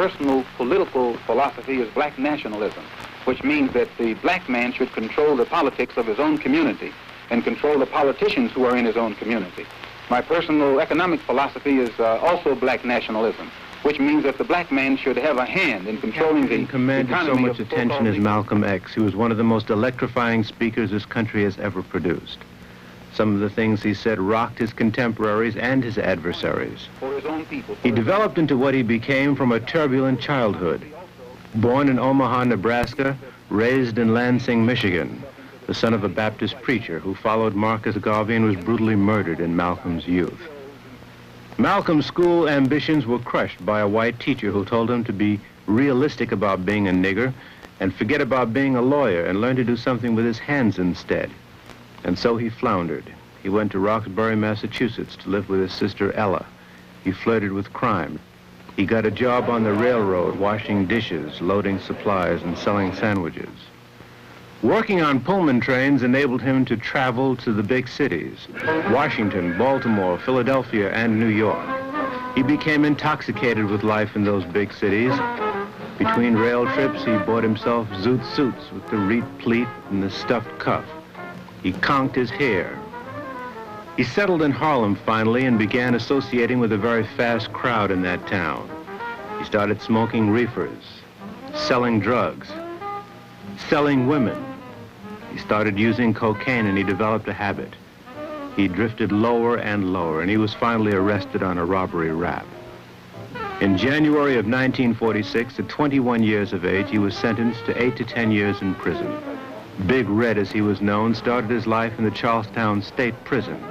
personal political philosophy is black nationalism, which means that the black man should control the politics of his own community and control the politicians who are in his own community. My personal economic philosophy is also black nationalism, which means that the black man should have a hand in controlling the commanded economy so much of the attention so-called as Malcolm X. He was one of the most electrifying speakers this country has ever produced. Some of the things he said rocked his contemporaries and his adversaries. for his own people. He developed into what he became from a turbulent childhood. Born in Omaha, Nebraska, raised in Lansing, Michigan, the son of a Baptist preacher who followed Marcus Garvey and was brutally murdered in Malcolm's youth. Malcolm's school ambitions were crushed by a white teacher who told him to be realistic about being a nigger and forget about being a lawyer and learn to do something with his hands instead. And so he floundered. He went to Roxbury, Massachusetts to live with his sister Ella. He flirted with crime. He got a job on the railroad, washing dishes, loading supplies, and selling sandwiches. Working on Pullman trains enabled him to travel to the big cities, Washington, Baltimore, Philadelphia, and New York. He became intoxicated with life in those big cities. Between rail trips, he bought himself zoot suits with the reed pleat and the stuffed cuff. He conked his hair. He settled in Harlem finally and began associating with a very fast crowd in that town. He started smoking reefers, selling drugs, selling women. He started using cocaine and he developed a habit. He drifted lower and lower and he was finally arrested on a robbery rap. In January of 1946, at 21 years of age, he was sentenced to 8 to 10 years in prison. Big Red, as he was known, started his life in the Charlestown State Prison.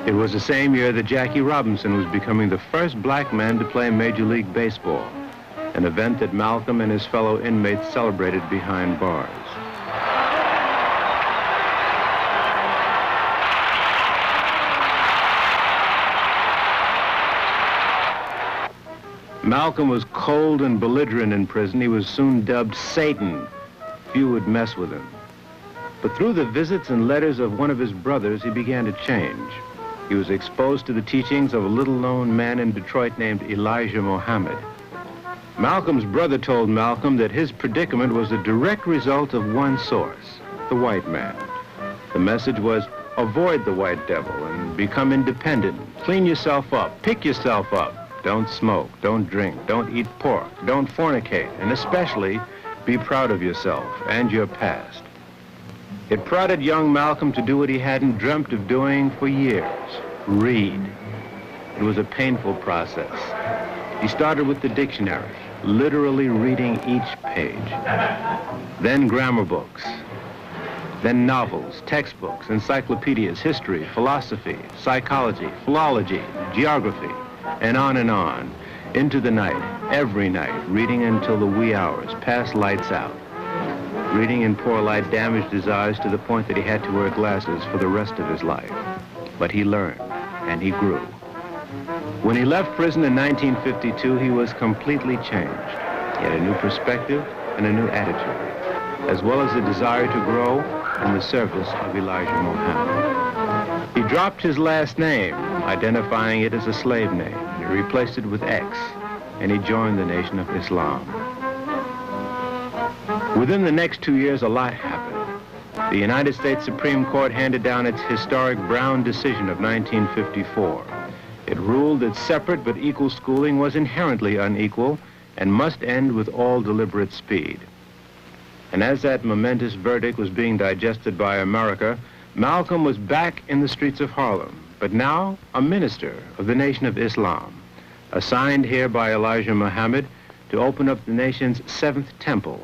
It was the same year that Jackie Robinson was becoming the first black man to play Major League Baseball, an event that Malcolm and his fellow inmates celebrated behind bars. Malcolm was cold and belligerent in prison. He was soon dubbed Satan. Few would mess with him. But through the visits and letters of one of his brothers, he began to change. He was exposed to the teachings of a little-known man in Detroit named Elijah Muhammad. Malcolm's brother told Malcolm that his predicament was a direct result of one source, the white man. The message was, avoid the white devil and become independent. Clean yourself up, pick yourself up. Don't smoke, don't drink, don't eat pork, don't fornicate, and especially be proud of yourself and your past. It prodded young Malcolm to do what he hadn't dreamt of doing for years, read. It was a painful process. He started with the dictionary, literally reading each page. Then grammar books. Then novels, textbooks, encyclopedias, history, philosophy, psychology, philology, geography, and on, into the night, every night, reading until the wee hours, past lights out. Reading in poor light damaged his eyes to the point that he had to wear glasses for the rest of his life. But he learned, and he grew. When he left prison in 1952, he was completely changed. He had a new perspective and a new attitude, as well as a desire to grow in the service of Elijah Muhammad. He dropped his last name, identifying it as a slave name. He replaced it with X, and he joined the Nation of Islam. Within the next 2 years, a lot happened. The United States Supreme Court handed down its historic Brown decision of 1954. It ruled that separate but equal schooling was inherently unequal and must end with all deliberate speed. And as that momentous verdict was being digested by America, Malcolm was back in the streets of Harlem, but now a minister of the Nation of Islam, assigned here by Elijah Muhammad to open up the nation's 7th temple.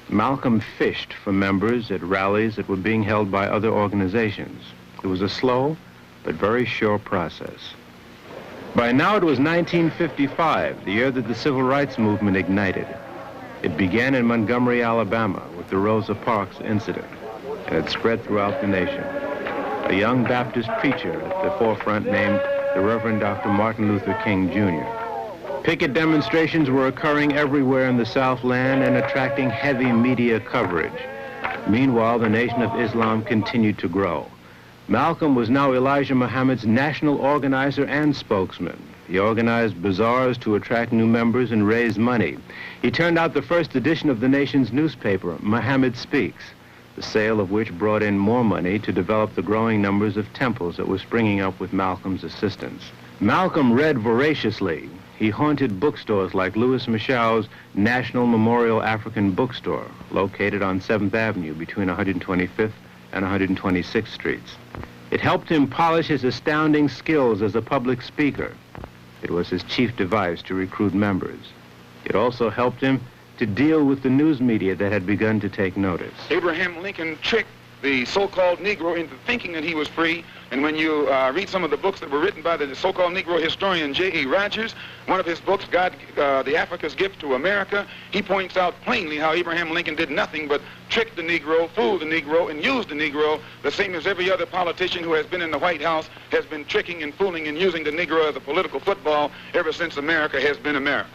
Malcolm fished for members at rallies that were being held by other organizations. It was a slow but very sure process. By now it was 1955, the year that the Civil Rights Movement ignited. It began in Montgomery, Alabama, with the Rosa Parks incident, and it spread throughout the nation. A young Baptist preacher at the forefront named the Reverend Dr. Martin Luther King, Jr. Picket demonstrations were occurring everywhere in the Southland and attracting heavy media coverage. Meanwhile, the Nation of Islam continued to grow. Malcolm was now Elijah Muhammad's national organizer and spokesman. He organized bazaars to attract new members and raise money. He turned out the first edition of the nation's newspaper, Muhammad Speaks, the sale of which brought in more money to develop the growing numbers of temples that were springing up with Malcolm's assistance. Malcolm read voraciously. He haunted bookstores like Louis Michau's National Memorial African Bookstore, located on 7th Avenue between 125th and 126th Streets. It helped him polish his astounding skills as a public speaker. It was his chief device to recruit members. It also helped him to deal with the news media that had begun to take notice. Abraham Lincoln tricked the so-called Negro into thinking that he was free. And when you read some of the books that were written by the so-called Negro historian J.E. Rogers, one of his books, God, the Africa's Gift to America, he points out plainly how Abraham Lincoln did nothing but trick the Negro, fool the Negro, and use the Negro, the same as every other politician who has been in the White House has been tricking and fooling and using the Negro as a political football ever since America has been America.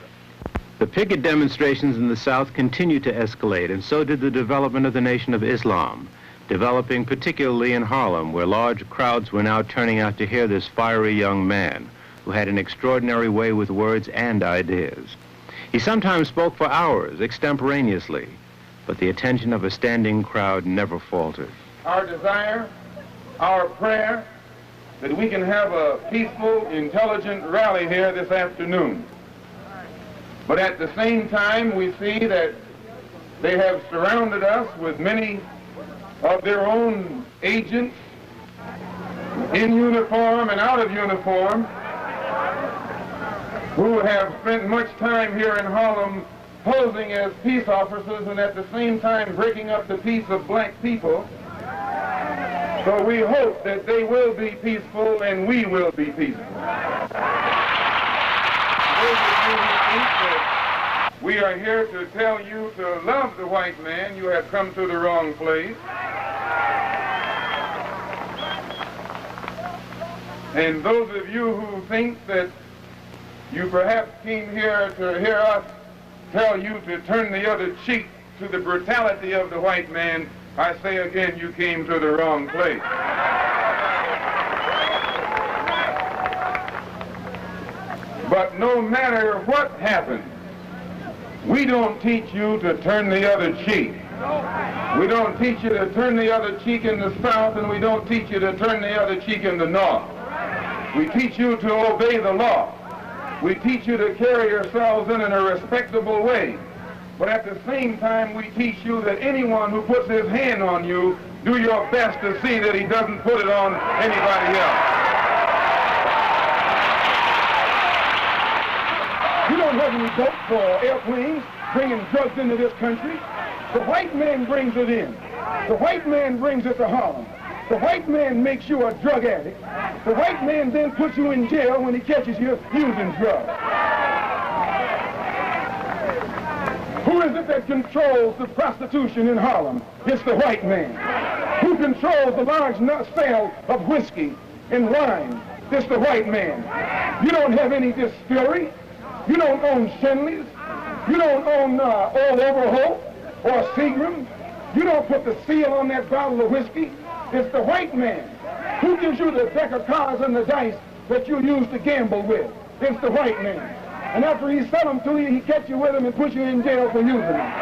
The picket demonstrations in the South continued to escalate, and so did the development of the Nation of Islam, developing particularly in Harlem, where large crowds were now turning out to hear this fiery young man who had an extraordinary way with words and ideas. He sometimes spoke for hours, extemporaneously, but the attention of a standing crowd never faltered. Our desire, our prayer, that we can have a peaceful, intelligent rally here this afternoon. But at the same time, we see that they have surrounded us with many of their own agents, in uniform and out of uniform, who have spent much time here in Harlem posing as peace officers and at the same time breaking up the peace of black people. So we hope that they will be peaceful and we will be peaceful. We are here to tell you to love the white man. You have come to the wrong place. And those of you who think that you perhaps came here to hear us tell you to turn the other cheek to the brutality of the white man, I say again, you came to the wrong place. But no matter what happens, we don't teach you to turn the other cheek. We don't teach you to turn the other cheek in the South, and we don't teach you to turn the other cheek in the North. We teach you to obey the law. We teach you to carry yourselves in a respectable way. But at the same time, we teach you that anyone who puts his hand on you, do your best to see that he doesn't put it on anybody else. You don't have any boats or airplanes bringing drugs into this country. The white man brings it in. The white man brings it to Harlem. The white man makes you a drug addict. The white man then puts you in jail when he catches you using drugs. Who is it that controls the prostitution in Harlem? It's the white man. Who controls the large sale of whiskey and wine? It's the white man. You don't have any distillery. You don't own Shenley's. You don't own Old Overholt or Seagram. You don't put the seal on that bottle of whiskey. It's the white man. Who gives you the deck of cards and the dice that you use to gamble with? It's the white man. And after he sells them to you, he gets you with them and puts you in jail for using them.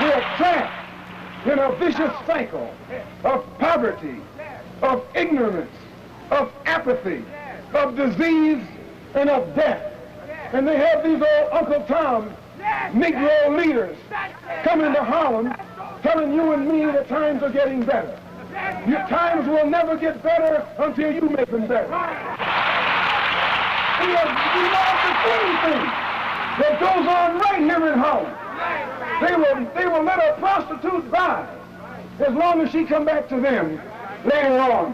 We're trapped in a vicious cycle of poverty, of ignorance, of apathy, of disease, and of death. And they have these old Uncle Tom Negro leaders coming to Harlem telling you and me that times are getting better. Your times will never get better until you make them better. We love the same thing that goes on right here in Harlem. They will let a prostitute by as long as she come back to them later on.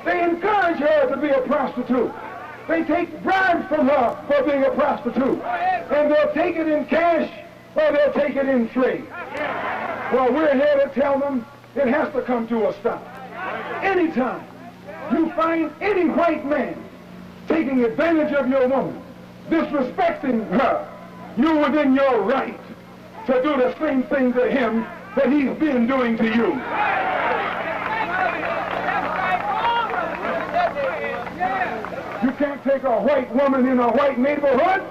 They encourage her to be a prostitute. They take bribes from her for being a prostitute. And they'll take it in cash or they'll take it in trade. Well, we're here to tell them it has to come to a stop. Anytime you find any white man taking advantage of your woman, disrespecting her, you're within your right to do the same thing to him that he's been doing to you. You can't take a white woman in a white neighborhood.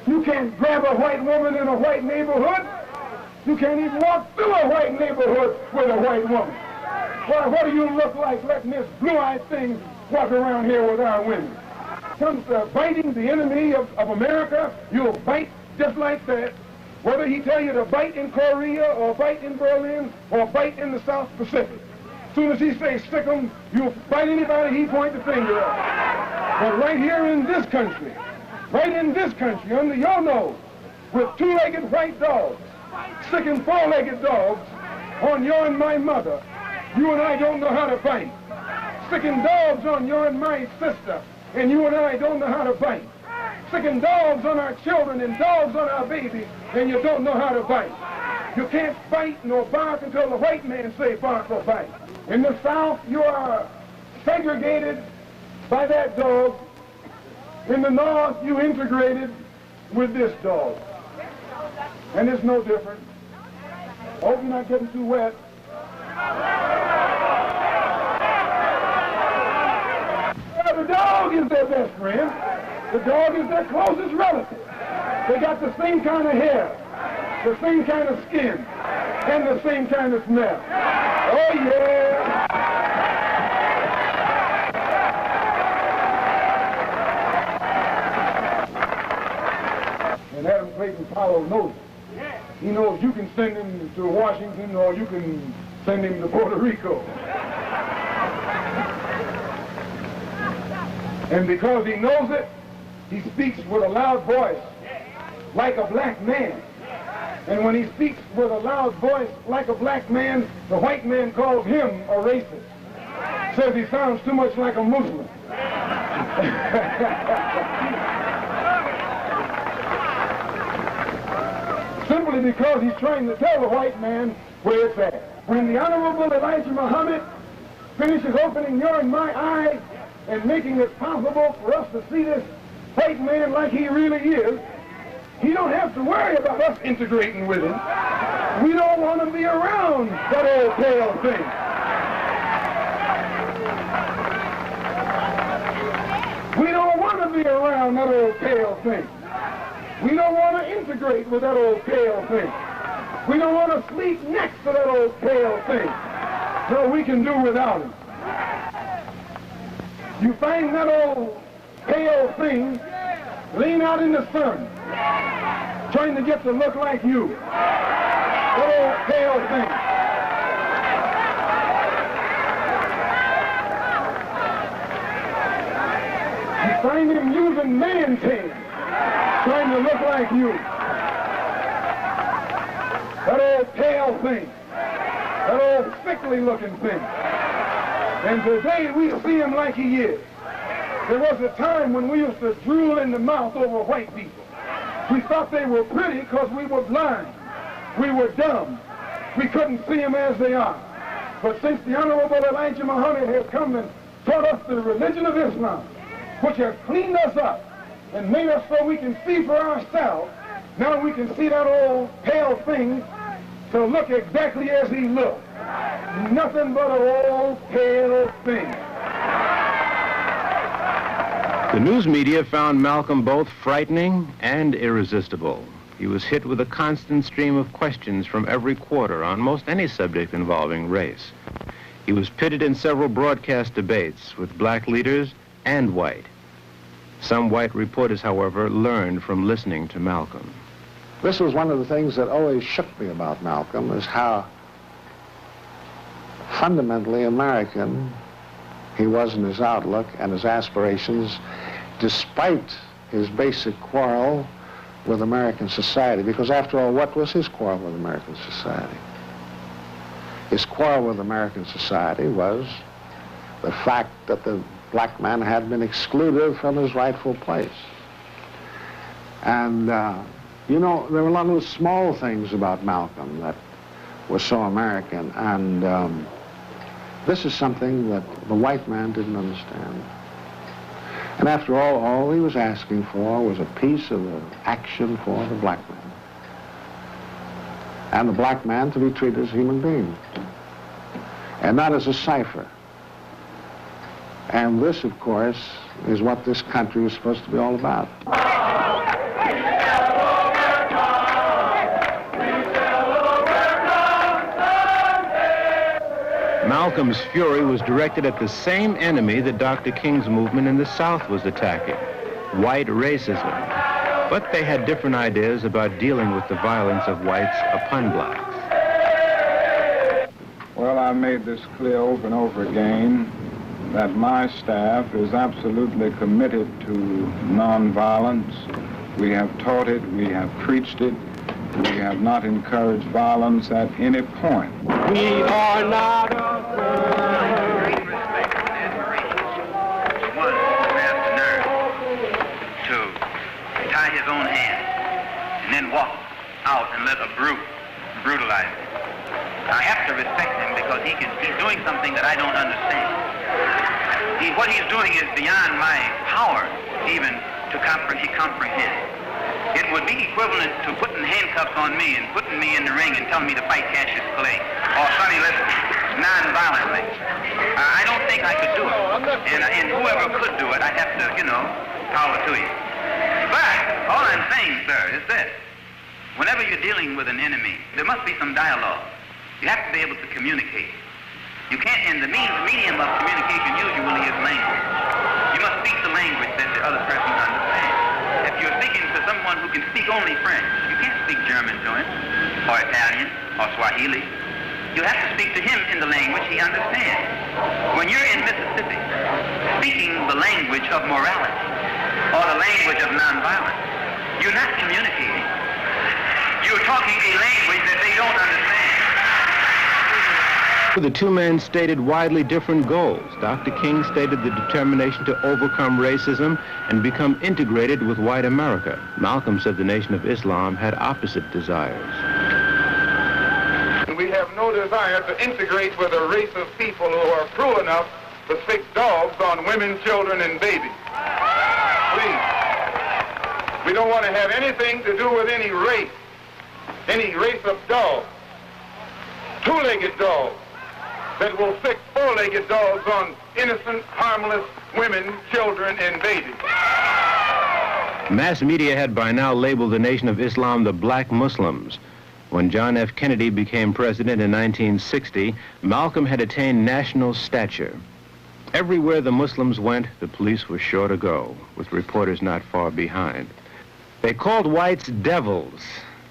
You can't grab a white woman in a white neighborhood. You can't even walk through a white neighborhood with a white woman. Why, what do you look like letting this blue-eyed thing walk around here with our women? Comes to biting the enemy of America, you'll bite just like that. Whether he tell you to bite in Korea or bite in Berlin or bite in the South Pacific. As soon as he says stick 'em, you'll bite anybody he point the finger at. But right here in this country, under your nose, with two-legged white dogs, sticking four-legged dogs on your and my mother, you and I don't know how to bite. Sticking dogs on your and my sister, and you and I don't know how to bite. Sticking dogs on our children and dogs on our babies, and you don't know how to bite. You can't bite nor bark until the white man say bark or bite. In the South, you are segregated by that dog. In the North, you integrated with this dog. And it's no different. Hope you're not getting too wet. The dog is their best friend. The dog is their closest relative. They got the same kind of hair, the same kind of skin, and the same kind of smell. Oh, yeah. And Adam Clayton Powell knows it. He knows you can send him to Washington or you can send him to Puerto Rico. And because he knows it, he speaks with a loud voice, like a black man. And when he speaks with a loud voice, like a black man, the white man calls him a racist. Says he sounds too much like a Muslim. Simply because he's trying to tell the white man where it's at. When the Honorable Elijah Muhammad finishes opening your and my eyes and making it possible for us to see this white man like he really is, he don't have to worry about us integrating with him. We don't want to be around that old pale thing. We don't want to be around that old pale thing. We don't want to integrate with that old pale thing. We don't want to sleep next to that old pale thing. So we can do without him. You find that old pale thing laying out in the sun, trying to get to look like you. That old pale thing. You find him using man's hands, trying to look like you. That old pale thing. That old sickly looking thing. And today we see him like he is. There was a time when we used to drool in the mouth over white people. We thought they were pretty because we were blind. We were dumb. We couldn't see them as they are. But since the Honorable Elijah Muhammad has come and taught us the religion of Islam, which has cleaned us up and made us so we can see for ourselves, now we can see that old pale thing to look exactly as he looked. Nothing but an old pale thing. The news media found Malcolm both frightening and irresistible. He was hit with a constant stream of questions from every quarter on most any subject involving race. He was pitted in several broadcast debates with black leaders and white. Some white reporters, however, learned from listening to Malcolm. This was one of the things that always shook me about Malcolm, is how fundamentally American he was in his outlook and his aspirations, despite his basic quarrel with American society. Because after all, what was his quarrel with American society? His quarrel with American society was the fact that the black man had been excluded from his rightful place. And, you know, there were a lot of small things about Malcolm that were so American, and this is something that the white man didn't understand. And after all he was asking for was a piece of the action for the black man. And the black man to be treated as a human being, and not as a cipher. And this, of course, is what this country was supposed to be all about. Malcolm's fury was directed at the same enemy that Dr. King's movement in the South was attacking, white racism. But they had different ideas about dealing with the violence of whites upon blacks. Well, I've made this clear over and over again that my staff is absolutely committed to nonviolence. We have taught it, we have preached it, we have not encouraged violence at any point. We are not Great respect and admiration. One who has the nerve to tie his own hands and then walk out and let a brute brutalize him. I have to respect him because he's doing something that I don't understand. What he's doing is beyond my power even to comprehend. It would be equivalent to putting handcuffs on me and putting me in the ring and telling me to fight Cassius Clay or Sonny Liston non-violently. I don't think I could do it. And whoever could do it, I have to, power to you. But all I'm saying, sir, is this. Whenever you're dealing with an enemy, there must be some dialogue. You have to be able to communicate. You can't, and the medium of communication usually is language. You must speak the language that the other person understands. If you're speaking to someone who can speak only French, you can't speak German to him, or Italian, or Swahili. You have to speak to him in the language he understands. When you're in Mississippi, speaking the language of morality, or the language of nonviolence, you're not communicating. You're talking a language that they don't understand. The two men stated widely different goals. Dr. King stated the determination to overcome racism and become integrated with white America. Malcolm said the Nation of Islam had opposite desires. We have no desire to integrate with a race of people who are cruel enough to stick dogs on women, children, and babies. Please. We don't want to have anything to do with any race of dogs, two-legged dogs, that will stick four-legged dogs on innocent, harmless women, children, and babies. Mass media had by now labeled the Nation of Islam the Black Muslims. When John F. Kennedy became president in 1960, Malcolm had attained national stature. Everywhere the Muslims went, the police were sure to go, with reporters not far behind. They called whites devils.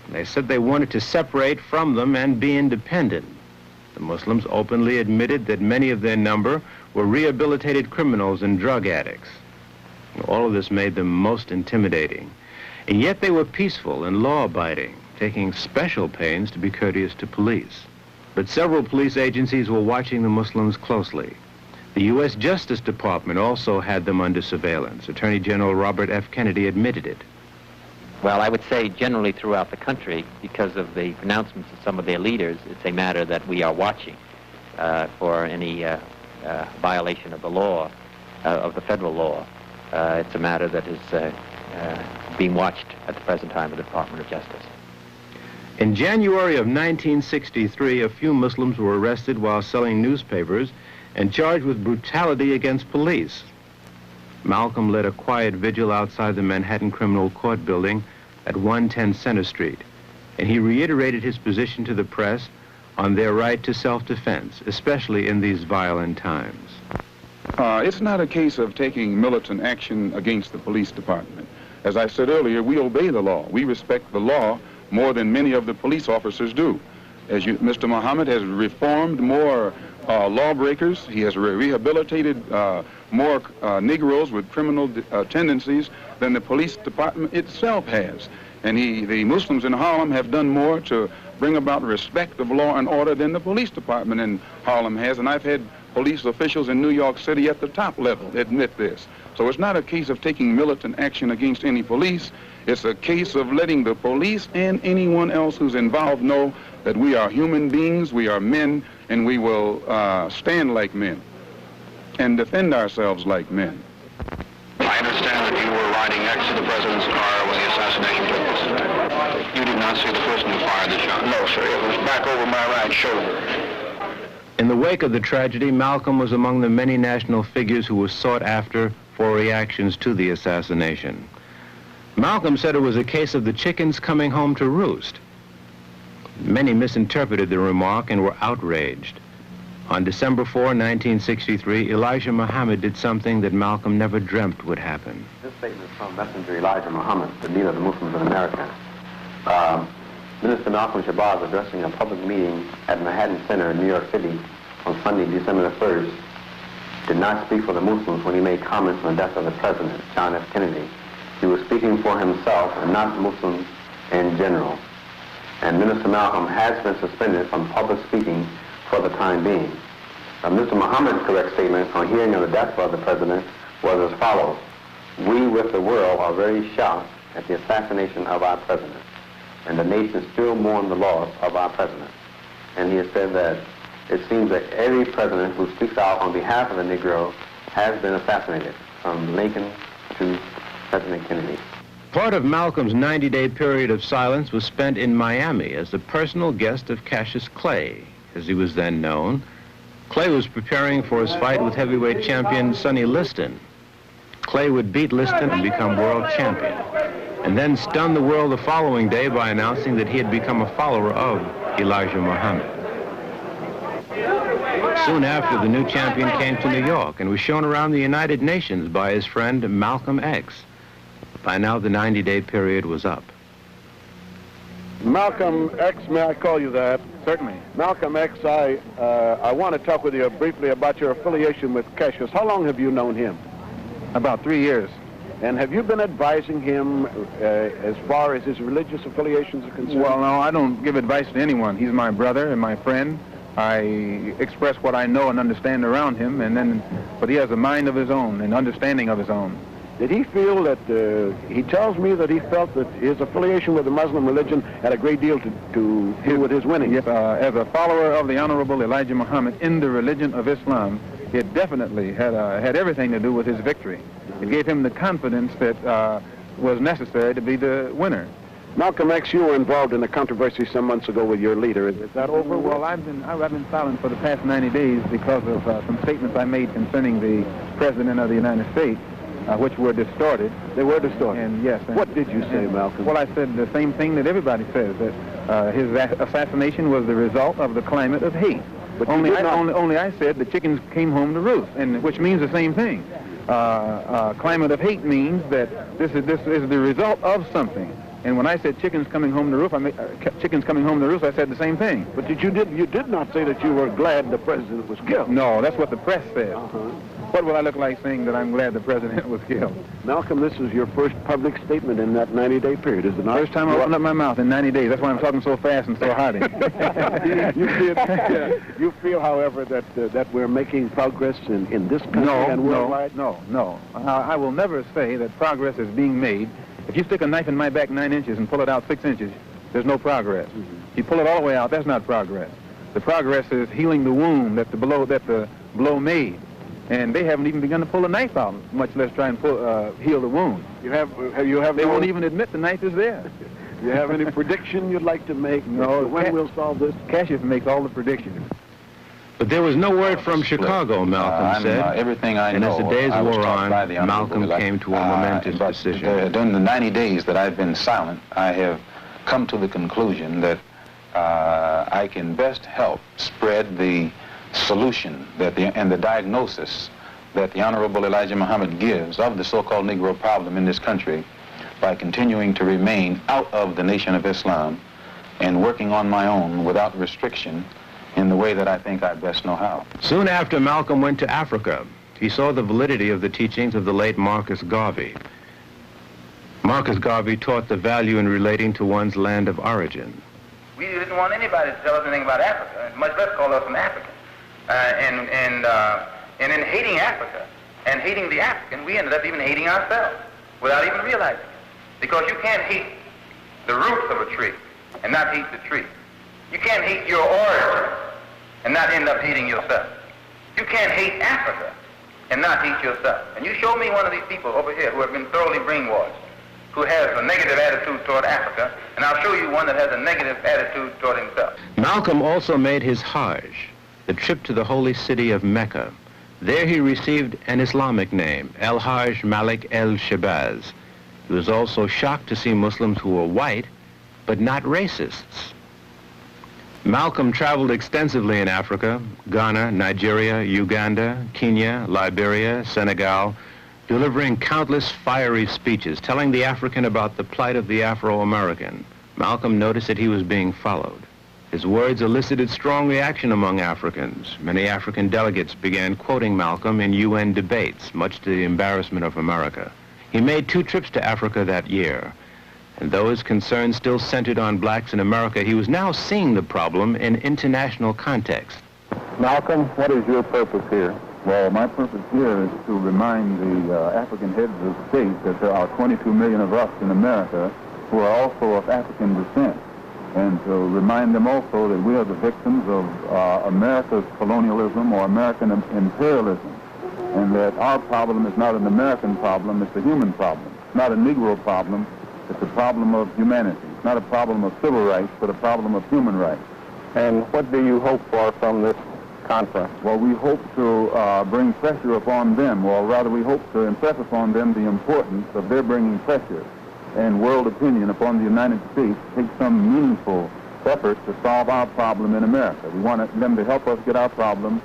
They said they wanted to separate from them and be independent. The Muslims openly admitted that many of their number were rehabilitated criminals and drug addicts. All of this made them most intimidating. And yet they were peaceful and law-abiding, taking special pains to be courteous to police. But several police agencies were watching the Muslims closely. The U.S. Justice Department also had them under surveillance. Attorney General Robert F. Kennedy admitted it. Well, I would say generally throughout the country, because of the pronouncements of some of their leaders, it's a matter that we are watching for any violation of the law, of the federal law. It's a matter that is being watched at the present time in the Department of Justice. In January of 1963, a few Muslims were arrested while selling newspapers and charged with brutality against police. Malcolm led a quiet vigil outside the Manhattan Criminal Court building at 110 Center Street, and he reiterated his position to the press on their right to self-defense, especially in these violent times. It's not a case of taking militant action against the police department. As I said earlier, we obey the law. We respect the law more than many of the police officers do. Mr. Muhammad has reformed more lawbreakers. He has rehabilitated more Negroes with criminal tendencies than the police department itself has. And the Muslims in Harlem have done more to bring about respect of law and order than the police department in Harlem has. And I've had police officials in New York City at the top level admit this. So it's not a case of taking militant action against any police. It's a case of letting the police and anyone else who's involved know that we are human beings, we are men, and we will stand like men and defend ourselves like men. I understand that you were riding next to the president's car when the assassination took place. You did not see the person who fired the shot? No, sir. It was back over my right shoulder. In the wake of the tragedy, Malcom was among the many national figures who were sought after for reactions to the assassination. Malcom said it was a case of the chickens coming home to roost. Many misinterpreted the remark and were outraged. On December 4, 1963, Elijah Muhammad did something that Malcom never dreamt would happen. This statement is from Messenger Elijah Muhammad, the leader of the Muslims in America. Minister Malcom Shabazz, addressing a public meeting at Manhattan Center in New York City on Sunday, December the 1st, did not speak for the Muslims when he made comments on the death of the President, John F. Kennedy. He was speaking for himself and not Muslims in general. And Minister Malcom has been suspended from public speaking for the time being. Mr. Muhammad's correct statement on hearing of the death of the President was as follows: "We with the world are very shocked at the assassination of our President, and the nation still mourns the loss of our President." And he has said that it seems that every president who speaks out on behalf of the Negro has been assassinated, from Lincoln to President Kennedy. Part of Malcolm's 90-day period of silence was spent in Miami as the personal guest of Cassius Clay, as he was then known. Clay was preparing for his fight with heavyweight champion Sonny Liston. Clay would beat Liston and become world champion, and then stun the world the following day by announcing that he had become a follower of Elijah Muhammad. Soon after, the new champion came to New York and was shown around the United Nations by his friend Malcolm X. By now, the 90-day period was up. Malcolm X, may I call you that? Certainly. Malcolm X, I want to talk with you briefly about your affiliation with Cassius. How long have you known him? About 3 years. And have you been advising him as far as his religious affiliations are concerned? Well, no, I don't give advice to anyone. He's my brother and my friend. I express what I know and understand around him, but he has a mind of his own and understanding of his own. Did he feel that, he tells me that he felt that his affiliation with the Muslim religion had a great deal to do with his winning? Yes, as a follower of the Honorable Elijah Muhammad in the religion of Islam, it definitely had everything to do with his victory. It gave him the confidence that was necessary to be the winner. Malcolm X, you were involved in a controversy some months ago with your leader. Is that over? Well, I've been silent for the past 90 days because of some statements I made concerning the President of the United States, which were distorted. They were distorted? And yes. What did you say, Malcolm? Well, I said the same thing that everybody says, that his assassination was the result of the climate of hate. But only I said the chickens came home to roost, and which means the same thing. Climate of hate means that this is the result of something. And when I said chickens coming home to roost, I said the same thing. But you did not say that you were glad the president was killed. No, that's what the press said. What would I look like saying that I'm glad the president was killed? Malcolm, this is your first public statement in that 90-day period, is it not? First time I opened up my mouth in 90 days. That's why I'm talking so fast and so hearty. You feel, however, that we're making progress in this country and worldwide? No. I will never say that progress is being made. If you stick a knife in my back 9 inches and pull it out 6 inches, there's no progress. If you pull it all the way out, that's not progress. The progress is healing the wound that the blow made. And they haven't even begun to pull the knife out, much less try and heal the wound. They won't even admit the knife is there. Do you have any prediction you'd like to make? No. When we'll solve this? Cassius makes all the predictions. But there was no word from Chicago, Malcolm said. Everything I know, and as the days I was wore taught on, by the Malcolm came to a momentous decision. During the 90 days that I've been silent, I have come to the conclusion that I can best help spread the solution and the diagnosis that the Honorable Elijah Muhammad gives of the so-called Negro problem in this country by continuing to remain out of the Nation of Islam and working on my own without restriction in the way that I think I best know how. Soon after Malcolm went to Africa, he saw the validity of the teachings of the late Marcus Garvey. Marcus Garvey taught the value in relating to one's land of origin. We didn't want anybody to tell us anything about Africa, much less call us an African. And in hating Africa and hating the African, we ended up even hating ourselves without even realizing it. Because you can't hate the roots of a tree and not hate the tree. You can't hate your origin and not end up hating yourself. You can't hate Africa and not hate yourself. And you show me one of these people over here who have been thoroughly brainwashed, who has a negative attitude toward Africa, and I'll show you one that has a negative attitude toward himself. Malcolm also made his Hajj, the trip to the holy city of Mecca. There he received an Islamic name, El-Hajj Malik El Shabazz. He was also shocked to see Muslims who were white, but not racists. Malcom traveled extensively in Africa, Ghana, Nigeria, Uganda, Kenya, Liberia, Senegal, delivering countless fiery speeches, telling the African about the plight of the Afro-American. Malcom noticed that he was being followed. His words elicited strong reaction among Africans. Many African delegates began quoting Malcom in UN debates, much to the embarrassment of America. He made 2 trips to Africa that year, and though his concerns still centered on blacks in America, he was now seeing the problem in international context. Malcom, what is your purpose here? Well, my purpose here is to remind the African heads of state that there are 22 million of us in America who are also of African descent, and to remind them also that we are the victims of America's colonialism or American imperialism, and that our problem is not an American problem, it's a human problem. It's not a Negro problem, it's a problem of humanity. It's not a problem of civil rights, but a problem of human rights. And what do you hope for from this conference? Well, we hope to bring pressure upon them, or rather we hope to impress upon them the importance of their bringing pressure and world opinion upon the United States to take some meaningful effort to solve our problem in America. We want them to help us get our problem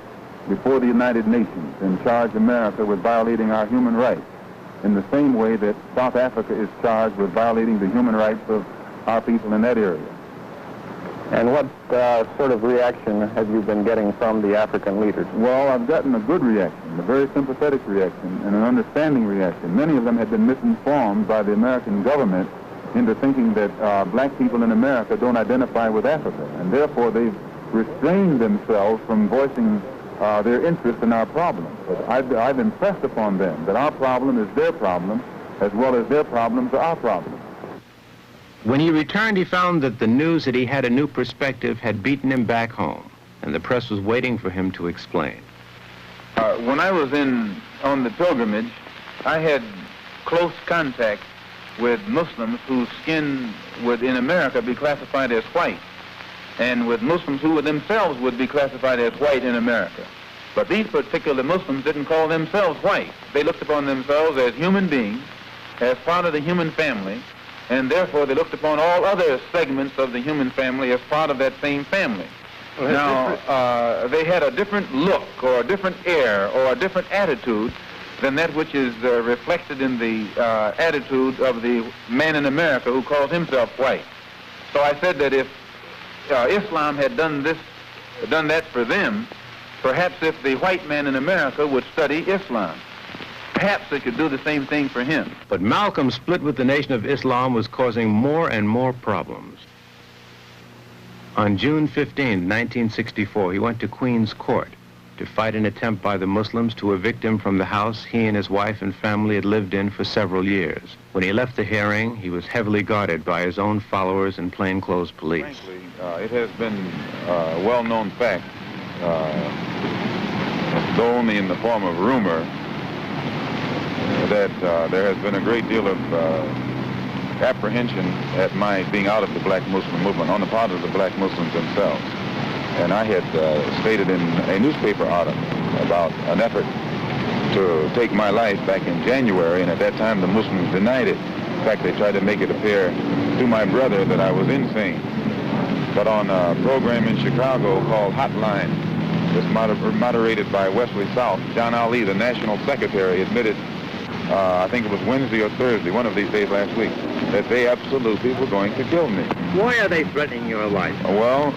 before the United Nations and charge America with violating our human rights in the same way that South Africa is charged with violating the human rights of our people in that area. And what sort of reaction have you been getting from the African leaders? Well, I've gotten a good reaction, a very sympathetic reaction, and an understanding reaction. Many of them had been misinformed by the American government into thinking that black people in America don't identify with Africa, and therefore they've restrained themselves from voicing their interest in our problem. But I've impressed upon them that our problem is their problem, as well as their problems are our problem. When he returned, he found that the news that he had a new perspective had beaten him back home, and the press was waiting for him to explain. When I was on the pilgrimage, I had close contact with Muslims whose skin would in America be classified as white, and with Muslims who themselves would be classified as white in America. But these particular Muslims didn't call themselves white. They looked upon themselves as human beings, as part of the human family, and therefore they looked upon all other segments of the human family as part of that same family. Now, they had a different look or a different air or a different attitude than that which is reflected in the attitude of the man in America who calls himself white. So I said that if Islam had done that for them, perhaps if the white man in America would study Islam, perhaps it could do the same thing for him. But Malcom's split with the Nation of Islam was causing more and more problems. On June 15, 1964, he went to Queen's Court to fight an attempt by the Muslims to evict him from the house he and his wife and family had lived in for several years. When he left the hearing, he was heavily guarded by his own followers and plainclothes police. Frankly, it has been a well-known fact, though only in the form of rumor, that there has been a great deal of apprehension at my being out of the black Muslim movement on the part of the black Muslims themselves. And I had stated in a newspaper article about an effort to take my life back in January, and at that time the Muslims denied it. In fact, they tried to make it appear to my brother that I was insane. But on a program in Chicago called Hotline, that's moderated by Wesley South, John Ali, the national secretary, admitted, I think it was Wednesday or Thursday, one of these days last week, that they absolutely were going to kill me. Why are they threatening your life? Well,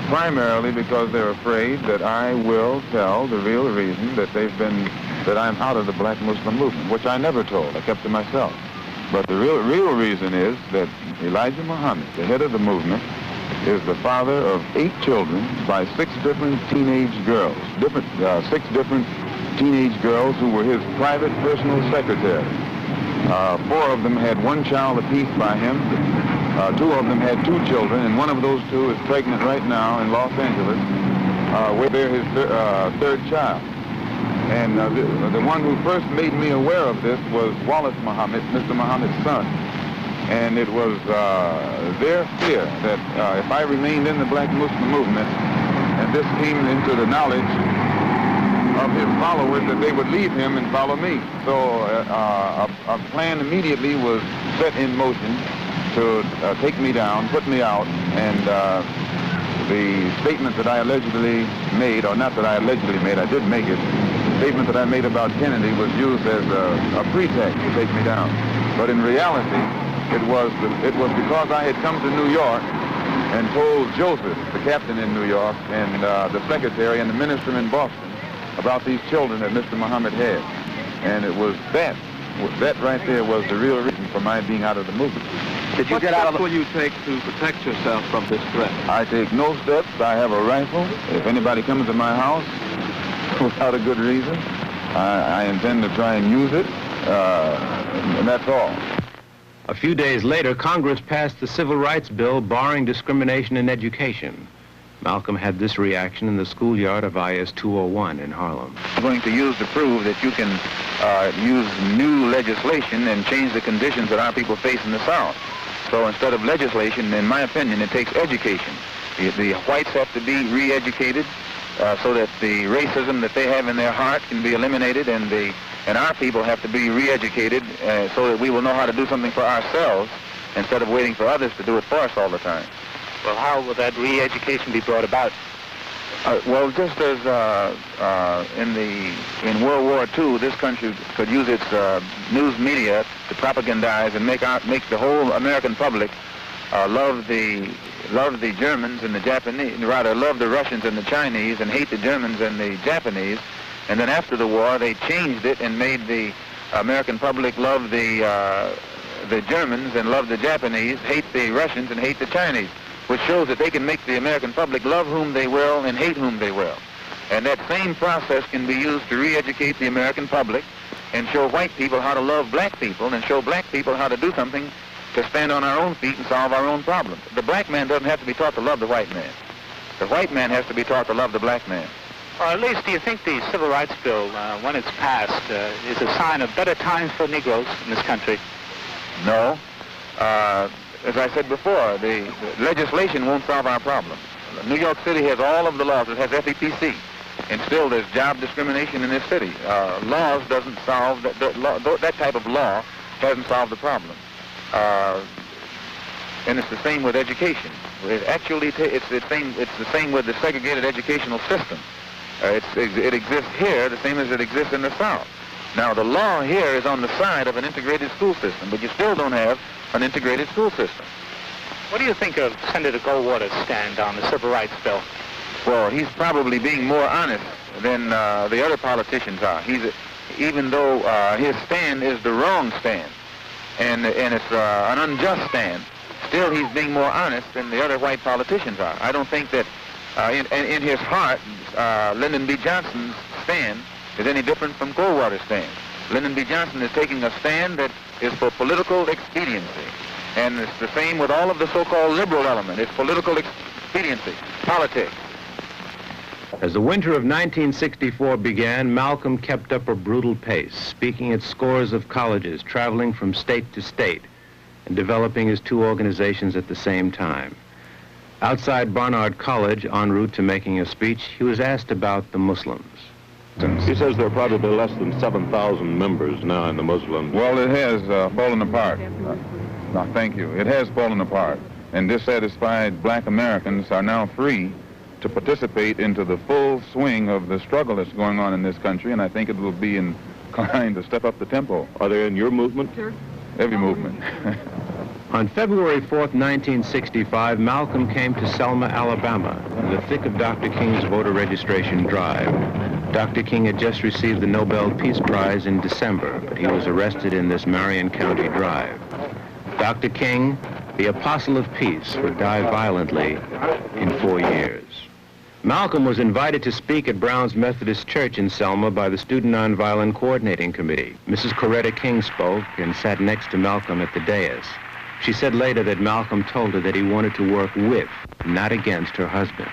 primarily because they're afraid that I will tell the real reason that I'm out of the black Muslim movement, which I never told. I kept to myself. But the real reason is that Elijah Muhammad, the head of the movement, is the father of 8 children by 6 different teenage girls, 6 different teenage girls who were his private personal secretary. 4 of them had 1 child apiece by him. 2 of them had 2 children, and one of those 2 is pregnant right now in Los Angeles, where they're his 3rd child. And the one who first made me aware of this was Wallace Muhammad, Mr. Muhammad's son. And it was their fear that if I remained in the black Muslim movement, And this came into the knowledge of his followers that they would leave him and follow me. So a plan immediately was set in motion to take me down, put me out, and the statement that I allegedly made, or not that I allegedly made, I did make it, the statement that I made about Kennedy was used as a pretext to take me down. But in reality, it was because I had come to New York and told Joseph, the captain in New York, and the secretary and the minister in Boston about these children that Mr. Muhammad had. And it was that right there was the real reason for my being out of the movement. Did you get out of the... What will you take to protect yourself from this threat? I take no steps. I have a rifle. If anybody comes to my house without a good reason, I intend to try and use it, and that's all. A few days later, Congress passed the Civil Rights Bill barring discrimination in education. Malcom had this reaction in the schoolyard of IS 201 in Harlem. I'm going to use to prove that you can use new legislation and change the conditions that our people face in the South. So instead of legislation, in my opinion, it takes education. The whites have to be re-educated so that the racism that they have in their heart can be eliminated, and our people have to be re-educated so that we will know how to do something for ourselves instead of waiting for others to do it for us all the time. Well, how will that re-education be brought about? Well, just as in World War II, this country could use its news media to propagandize and make the whole American public love the Germans and the Japanese, rather love the Russians and the Chinese and hate the Germans and the Japanese. And then after the war, they changed it and made the American public love the Germans and love the Japanese, hate the Russians and hate the Chinese, which shows that they can make the American public love whom they will and hate whom they will. And that same process can be used to re-educate the American public and show white people how to love black people and show black people how to do something to stand on our own feet and solve our own problems. The black man doesn't have to be taught to love the white man. The white man has to be taught to love the black man. Or at least, do you think the Civil Rights Bill, when it's passed, is a sign of better times for Negroes in this country? No. As I said before, the legislation won't solve our problem. New York City has all of the laws. It has FEPC. And still there's job discrimination in this city. Laws doesn't solve, that type of law hasn't solved the problem. And it's the same with education. It's the same with the segregated educational system. It exists here the same as it exists in the South. Now, the law here is on the side of an integrated school system, but you still don't have an integrated school system. What do you think of Senator Goldwater's stand on the Civil Rights Bill? Well, he's probably being more honest than the other politicians are. Even though his stand is the wrong stand, and it's an unjust stand, still he's being more honest than the other white politicians are. I don't think that in his heart, Lyndon B. Johnson's stand is any different from Goldwater's stand. Lyndon B. Johnson is taking a stand that is for political expediency. And it's the same with all of the so-called liberal element. It's political expediency, politics. As the winter of 1964 began, Malcom kept up a brutal pace, speaking at scores of colleges, traveling from state to state, and developing his two organizations at the same time. Outside Barnard College, en route to making a speech, he was asked about the Muslims. He says there are probably less than 7,000 members now in the Muslim. Well, it has fallen apart. No, thank you. It has fallen apart. And dissatisfied black Americans are now free to participate into the full swing of the struggle that's going on in this country, and I think it will be inclined to step up the tempo. Are they in your movement? Every movement. On February 4th, 1965, Malcom came to Selma, Alabama, in the thick of Dr. King's voter registration drive. Dr. King had just received the Nobel Peace Prize in December, but he was arrested in this Marion County drive. Dr. King, the apostle of peace, would die violently in 4 years. Malcom was invited to speak at Brown's Methodist Church in Selma by the Student Nonviolent Coordinating Committee. Mrs. Coretta King spoke and sat next to Malcom at the dais. She said later that Malcom told her that he wanted to work with, not against her husband.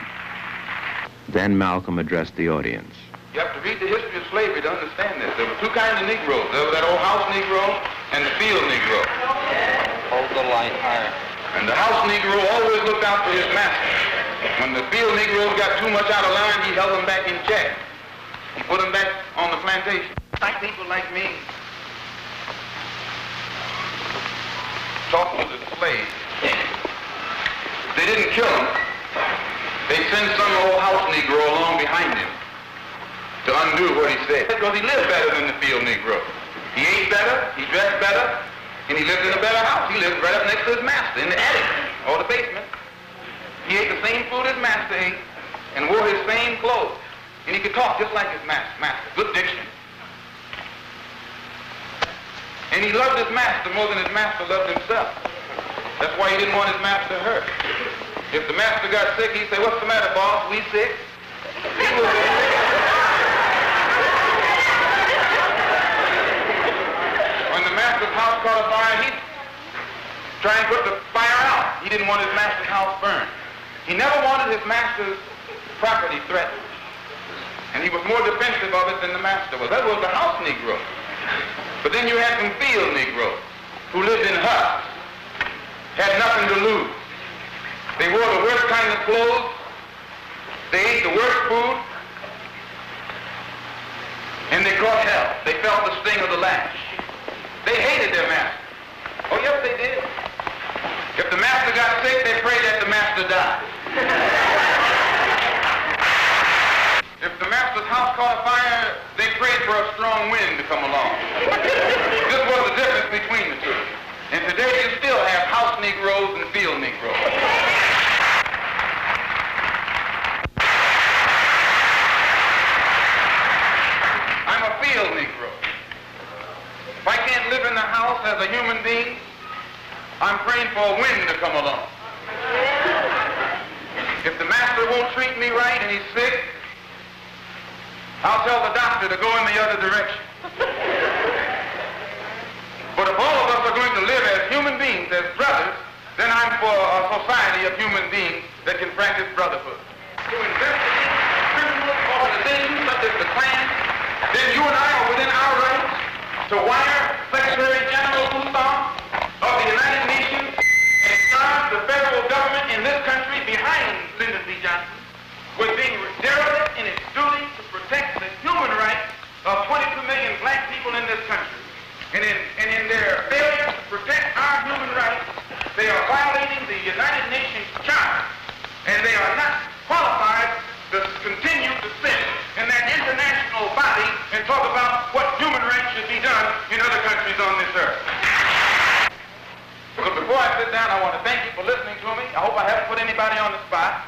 Then Malcom addressed the audience. You have to read the history of slavery to understand this. There were two kinds of Negroes. There was that old house Negro and the field Negro. Hold the light higher. And the house Negro always looked out for his master. When the field Negroes got too much out of line, he held them back in check. He put them back on the plantation. Like people like me talk to the slaves. They didn't kill him. They sent some old house Negro along behind him to undo what he said. Because he lived better than the field Negro. He ate better, he dressed better, and he lived in a better house. He lived right up next to his master in the attic or the basement. He ate the same food his master ate and wore his same clothes. And he could talk just like his master. Good diction. And he loved his master more than his master loved himself. That's why he didn't want his master hurt. If the master got sick, he'd say, "What's the matter, boss? We sick?" When the master's house caught a fire, he'd try and put the fire out. He didn't want his master's house burned. He never wanted his master's property threatened. And he was more defensive of it than the master was. That was the house Negro. But then you had some field Negroes who lived in huts, had nothing to lose. They wore the worst kind of clothes. They ate the worst food. And they caught hell. They felt the sting of the lash. They hated their master. Oh, yes, they did. If the master got sick, they prayed that the master died. If the master's house caught a fire, they prayed for a strong wind to come along. This was the difference between the two. And today you still have house Negroes and field Negroes. I'm a field Negro. If I can't live in the house as a human being, I'm praying for a wind to come along. If the master won't treat me right and he's sick, I'll tell the doctor to go in the other direction. But if all of us are going to live as human beings, as brothers, then I'm for a society of human beings that can practice brotherhood. To investigate criminal organizations such as the Klan, then you and I are within our rights to wire Secretary General Rousseau of the United Nations and charge the federal government in this country behind Lyndon B. Johnson with being derelict in its duty to protect the human rights of 22 million black people in this country. And in their failure to protect our human rights, they are violating the United Nations Charter, and they are not qualified to continue to sit in that international body and talk about what human rights should be done in other countries on this earth. But before I sit down, I want to thank you for listening to me. I hope I haven't put anybody on the spot.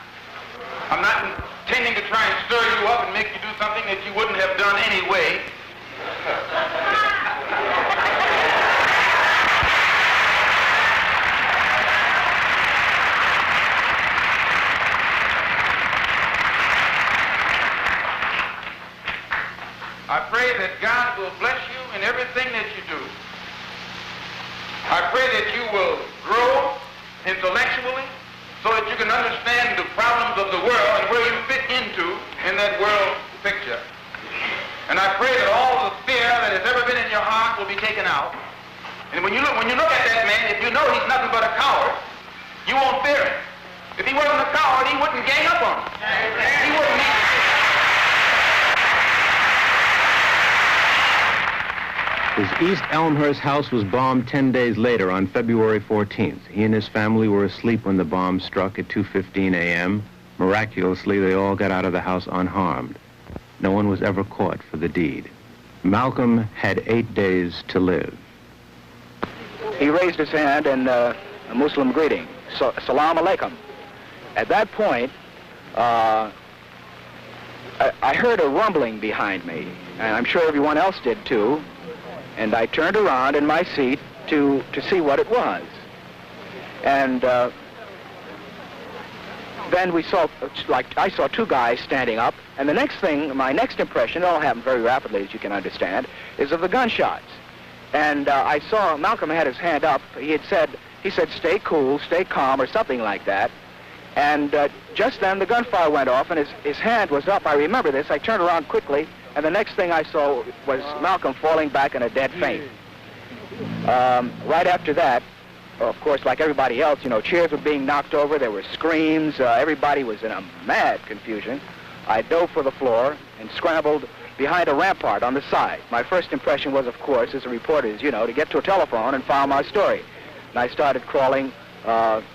I'm not intending to try and stir you up and make you do something that you wouldn't have done anyway. I pray that God will bless you in everything that you do. I pray that you will grow intellectually so that you can understand the problems of the world and where you fit into in that world picture. And I pray that all the fear that has ever been in your heart will be taken out. And when you look at that man, if you know he's nothing but a coward, you won't fear him. If he wasn't a coward, he wouldn't gang up on him. He wouldn't need to. His East Elmhurst house was bombed 10 days later on February 14th. He and his family were asleep when the bomb struck at 2:15 a.m. Miraculously, they all got out of the house unharmed. No one was ever caught for the deed. Malcolm had 8 days to live. He raised his hand in a Muslim greeting, Salam Alaikum. At that point, I heard a rumbling behind me, and I'm sure everyone else did too. And I turned around in my seat to see what it was. And then we saw, I saw two guys standing up. And the next thing, my next impression, it all happened very rapidly, as you can understand, is of the gunshots. And I saw Malcolm had his hand up. He said, stay cool, stay calm, or something like that. And just then the gunfire went off, and his hand was up. I remember this. I turned around quickly. And the next thing I saw was Malcolm falling back in a dead faint. Right after that, of course, like everybody else, you know, chairs were being knocked over, there were screams, everybody was in a mad confusion. I dove for the floor and scrambled behind a rampart on the side. My first impression was, of course, as a reporter is, you know, to get to a telephone and file my story. And I started crawling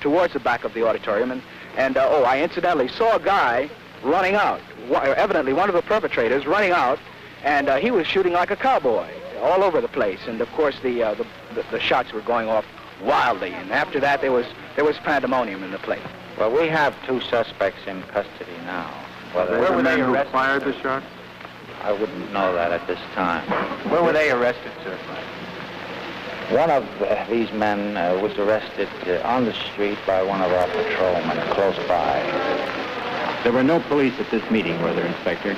towards the back of the auditorium, and I incidentally saw a guy running out, evidently one of the perpetrators running out, and he was shooting like a cowboy all over the place. And of course, the shots were going off wildly. And after that, there was pandemonium in the place. Well, we have 2 suspects in custody now. Where were they arrested? Who fired the shot? I wouldn't know that at this time. Where were they arrested, sir? One of these men was arrested on the street by one of our patrolmen close by. There were no police at this meeting, were there, Inspector?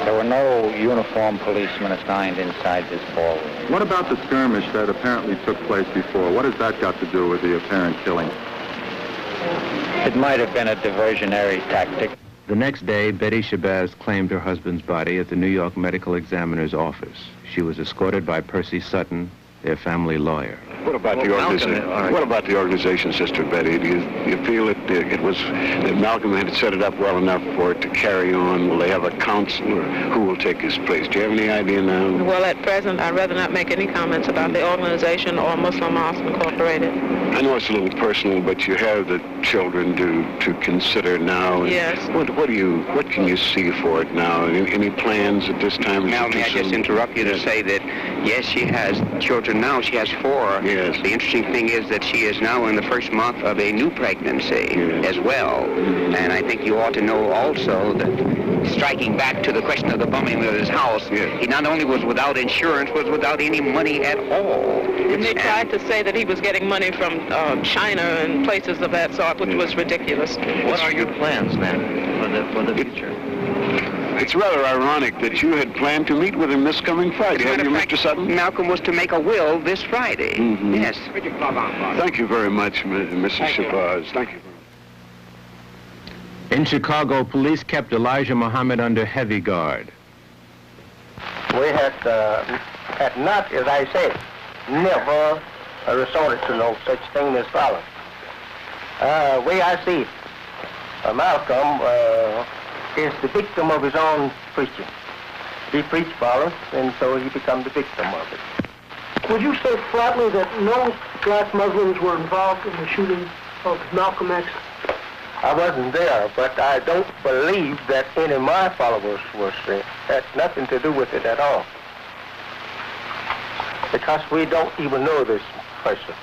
There were no uniformed policemen assigned inside this ballroom. What about the skirmish that apparently took place before? What has that got to do with the apparent killing? It might have been a diversionary tactic. The next day, Betty Shabazz claimed her husband's body at the New York Medical Examiner's office. She was escorted by Percy Sutton, their family lawyer. What about the organization? What about the organization, Sister Betty? Do you feel that that Malcolm had set it up well enough for it to carry on? Will they have a counselor? Who will take his place? Do you have any idea now? Well, at present, I'd rather not make any comments about the organization or Muslim Mosque Incorporated. I know it's a little personal, but you have the children to consider now. Yes. What can you see for it now? Any plans at this time? Now, may I just interrupt you to say that yes, she has children now. She has 4. Yes. The interesting thing is that she is now in the first month of a new pregnancy as well. And I think you ought to know also that, striking back to the question of the bombing of his house, he not only was without insurance, was without any money at all. And they tried to say that he was getting money from China and places of that sort, which was ridiculous. What are your plans then for the future? It's rather ironic that you had planned to meet with him this coming Friday, hadn't you, Mr. Sutton? Malcolm was to make a will this Friday. Yes. Thank you very much, Mrs. Shabazz. Thank you. In Chicago, police kept Elijah Muhammad under heavy guard. We had not, as I said, never resorted to no such thing as violence. Way I see it, Malcolm is the victim of his own preaching. He preached violence, and so he became the victim of it. Would you say flatly that no black Muslims were involved in the shooting of Malcolm X? I wasn't there, but I don't believe that any of my followers was there. Had nothing to do with it at all. Because we don't even know this person.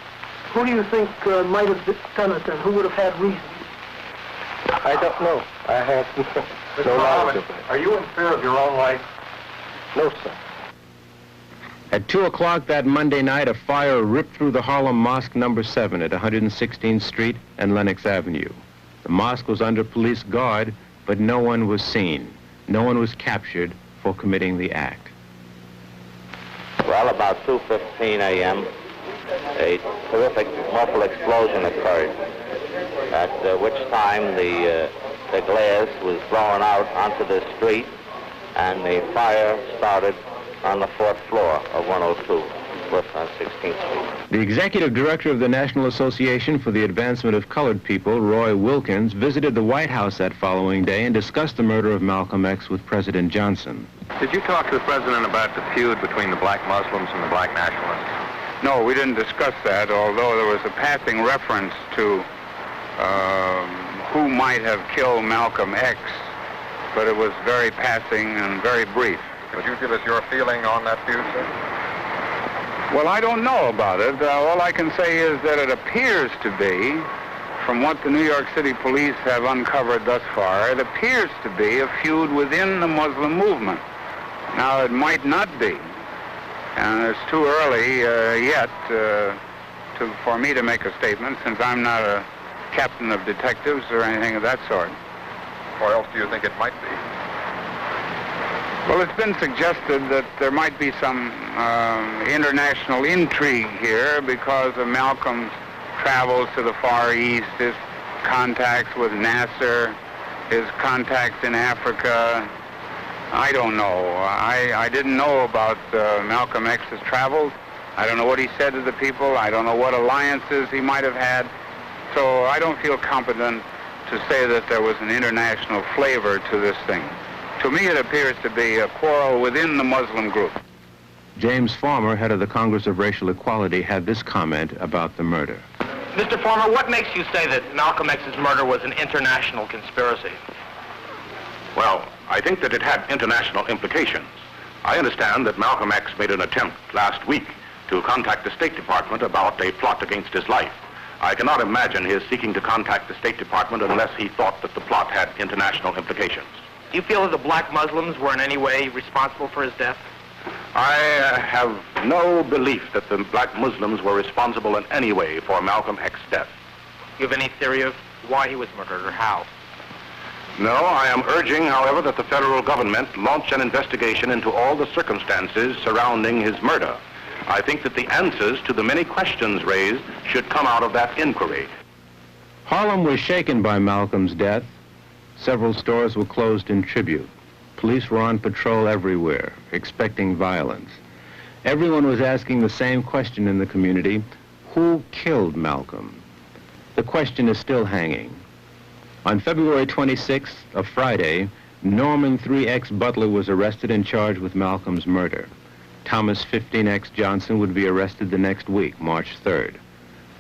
Who do you think might have done it then? Who would have had reason? I don't know. I have no knowledge of it. Are you in fear of your own life? No, sir. At 2 o'clock that Monday night, a fire ripped through the Harlem Mosque number 7 at 116th Street and Lenox Avenue. The mosque was under police guard, but no one was seen. No one was captured for committing the act. Well, about 2:15 a.m., a terrific muffled explosion occurred, at which time the glass was blown out onto the street, and the fire started on the 4th floor of 102 West on 16th Street. The executive director of the National Association for the Advancement of Colored People, Roy Wilkins, visited the White House that following day and discussed the murder of Malcolm X with President Johnson. Did you talk to the president about the feud between the black Muslims and the black nationalists? No, we didn't discuss that, although there was a passing reference to who might have killed Malcolm X, but it was very passing and very brief. Could you give us your feeling on that feud, sir? Well, I don't know about it. All I can say is that it appears to be, from what the New York City police have uncovered thus far, it appears to be a feud within the Muslim movement. Now, it might not be, and it's too early yet for me to make a statement, since I'm not a captain of detectives or anything of that sort. Or else do you think it might be? Well, it's been suggested that there might be some international intrigue here because of Malcolm's travels to the Far East, his contacts with Nasser, his contacts in Africa. I don't know. I didn't know about Malcolm X's travels. I don't know what he said to the people. I don't know what alliances he might have had. So I don't feel competent to say that there was an international flavor to this thing. To me, it appears to be a quarrel within the Muslim group. James Farmer, head of the Congress of Racial Equality, had this comment about the murder. Mr. Farmer, what makes you say that Malcolm X's murder was an international conspiracy? Well, I think that it had international implications. I understand that Malcolm X made an attempt last week to contact the State Department about a plot against his life. I cannot imagine his seeking to contact the State Department unless he thought that the plot had international implications. Do you feel that the black Muslims were in any way responsible for his death? I have no belief that the black Muslims were responsible in any way for Malcolm X's death. Do you have any theory of why he was murdered or how? No, I am urging, however, that the federal government launch an investigation into all the circumstances surrounding his murder. I think that the answers to the many questions raised should come out of that inquiry. Harlem was shaken by Malcolm's death. Several stores were closed in tribute. Police were on patrol everywhere, expecting violence. Everyone was asking the same question in the community: who killed Malcolm? The question is still hanging. On February 26th, a Friday, Norman 3X Butler was arrested and charged with Malcolm's murder. Thomas 15X Johnson would be arrested the next week, March 3rd.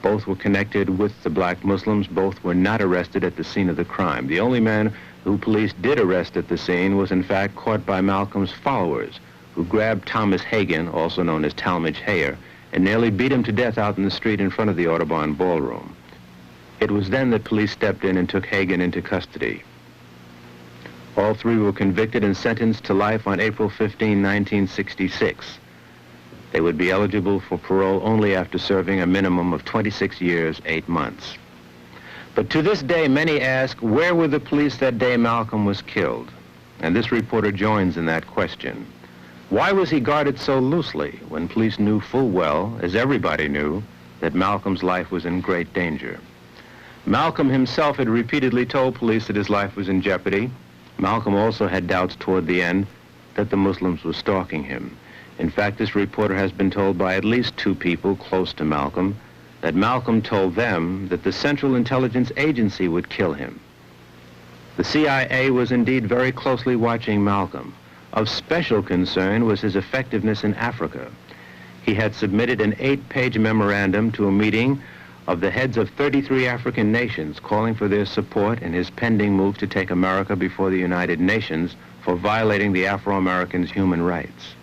Both were connected with the black Muslims. Both were not arrested at the scene of the crime. The only man who police did arrest at the scene was in fact caught by Malcolm's followers, who grabbed Thomas Hagan, also known as Talmadge Hayer, and nearly beat him to death out in the street in front of the Audubon Ballroom. It was then that police stepped in and took Hagan into custody. All three were convicted and sentenced to life on April 15, 1966. They would be eligible for parole only after serving a minimum of 26 years, 8 months. But to this day, many ask, where were the police that day Malcolm was killed? And this reporter joins in that question. Why was he guarded so loosely when police knew full well, as everybody knew, that Malcolm's life was in great danger? Malcolm himself had repeatedly told police that his life was in jeopardy. Malcolm also had doubts toward the end that the Muslims were stalking him. In fact, this reporter has been told by at least 2 people close to Malcolm that Malcolm told them that the Central Intelligence Agency would kill him. The CIA was indeed very closely watching Malcolm. Of special concern was his effectiveness in Africa. He had submitted an 8-page memorandum to a meeting of the heads of 33 African nations calling for their support in his pending move to take America before the United Nations for violating the Afro-Americans' human rights.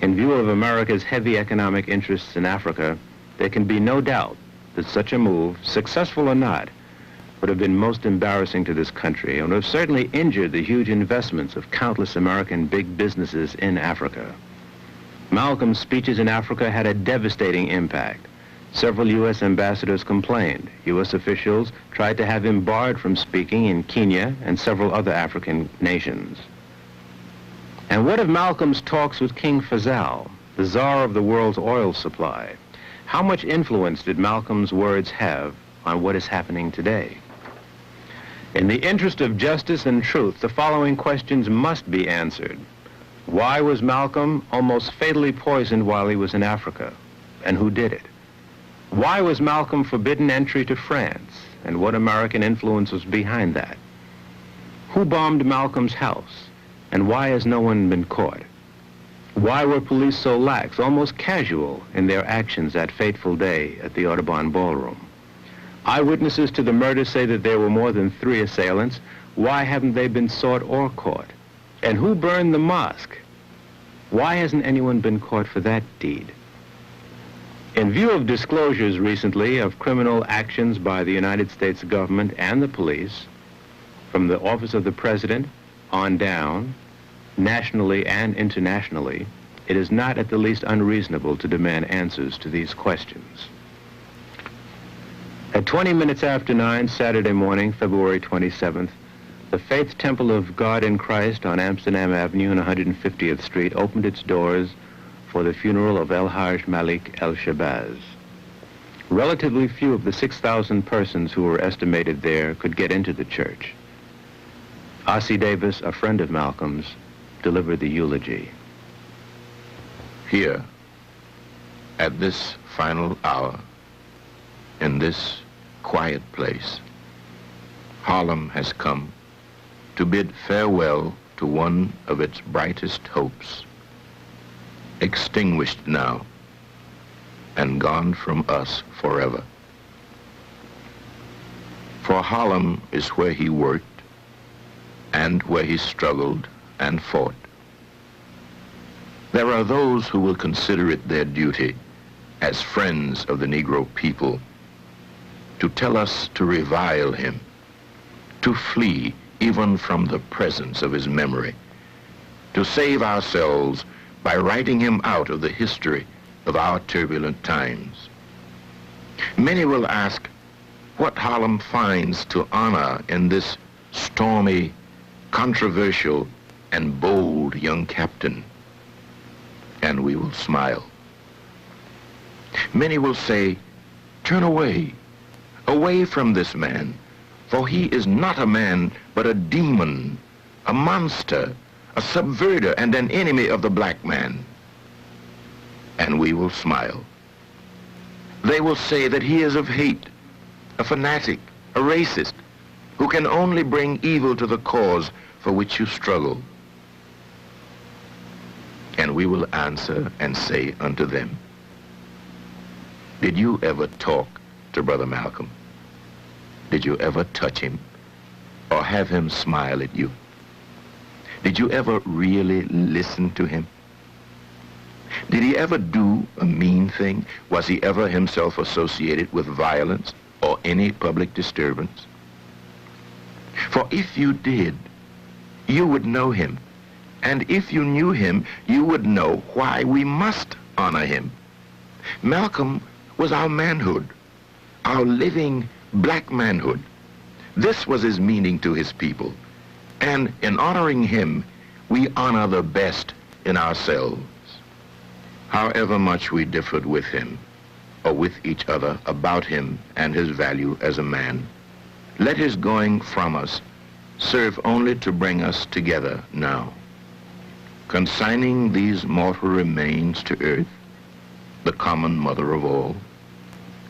In view of America's heavy economic interests in Africa, there can be no doubt that such a move, successful or not, would have been most embarrassing to this country and would have certainly injured the huge investments of countless American big businesses in Africa. Malcolm's speeches in Africa had a devastating impact. Several U.S. ambassadors complained. U.S. officials tried to have him barred from speaking in Kenya and several other African nations. And what of Malcolm's talks with King Faisal, the czar of the world's oil supply? How much influence did Malcolm's words have on what is happening today? In the interest of justice and truth, the following questions must be answered. Why was Malcolm almost fatally poisoned while he was in Africa? And who did it? Why was Malcolm forbidden entry to France? And what American influence was behind that? Who bombed Malcolm's house? And why has no one been caught? Why were police so lax, almost casual, in their actions that fateful day at the Audubon Ballroom? Eyewitnesses to the murder say that there were more than 3 assailants. Why haven't they been sought or caught? And who burned the mosque? Why hasn't anyone been caught for that deed? In view of disclosures recently of criminal actions by the United States government and the police, from the office of the president on down, nationally and internationally, it is not at the least unreasonable to demand answers to these questions. At 20 minutes after 9, Saturday morning, February 27th, the Faith Temple of God in Christ on Amsterdam Avenue and 150th Street opened its doors for the funeral of El-Hajj Malik El Shabazz. Relatively few of the 6,000 persons who were estimated there could get into the church. Ossie Davis, a friend of Malcolm's, delivered the eulogy. Here, At this final hour, in this quiet place, Harlem has come to bid farewell to one of its brightest hopes, extinguished now and gone from us forever. For Harlem is where he worked and where he struggled and fought. There are those who will consider it their duty as friends of the Negro people to tell us to revile him, to flee even from the presence of his memory, to save ourselves by writing him out of the history of our turbulent times. Many will ask what Harlem finds to honor in this stormy, controversial, and bold young captain. And we will smile. Many will say, turn away, away from this man, for he is not a man, but a demon, a monster, a subverter, and an enemy of the black man. And we will smile. They will say that he is of hate, a fanatic, a racist, who can only bring evil to the cause for which you struggle. And we will answer and say unto them, did you ever talk to Brother Malcolm? Did you ever touch him or have him smile at you? Did you ever really listen to him? Did he ever do a mean thing? Was he ever himself associated with violence or any public disturbance? For if you did, you would know him. And if you knew him, you would know why we must honor him. Malcolm was our manhood, our living black manhood. This was his meaning to his people. And in honoring him, we honor the best in ourselves. However much we differed with him, or with each other about him and his value as a man, let his going from us serve only to bring us together now. Consigning these mortal remains to earth, the common mother of all,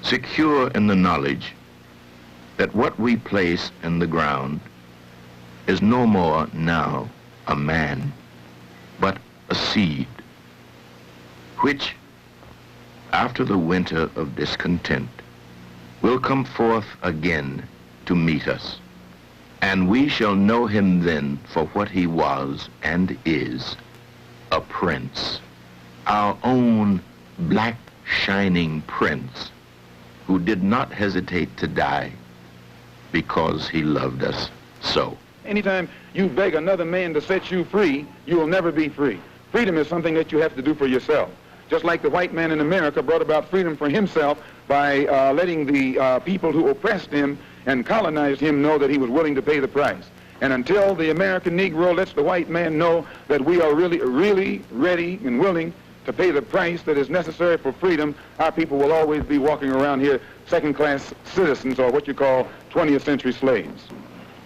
secure in the knowledge that what we place in the ground is no more now a man, but a seed, which, after the winter of discontent, will come forth again to meet us, and we shall know him then for what he was and is, a prince, our own black shining prince, who did not hesitate to die because he loved us so. Anytime you beg another man to set you free, you will never be free. Freedom is something that you have to do for yourself. Just like the white man in America brought about freedom for himself by letting the people who oppressed him and colonized him know that he was willing to pay the price. And until the American Negro lets the white man know that we are really ready and willing to pay the price that is necessary for freedom, our people will always be walking around here second-class citizens, or what you call 20th century slaves.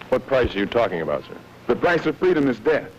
What price are you talking about, sir? The price of freedom is death.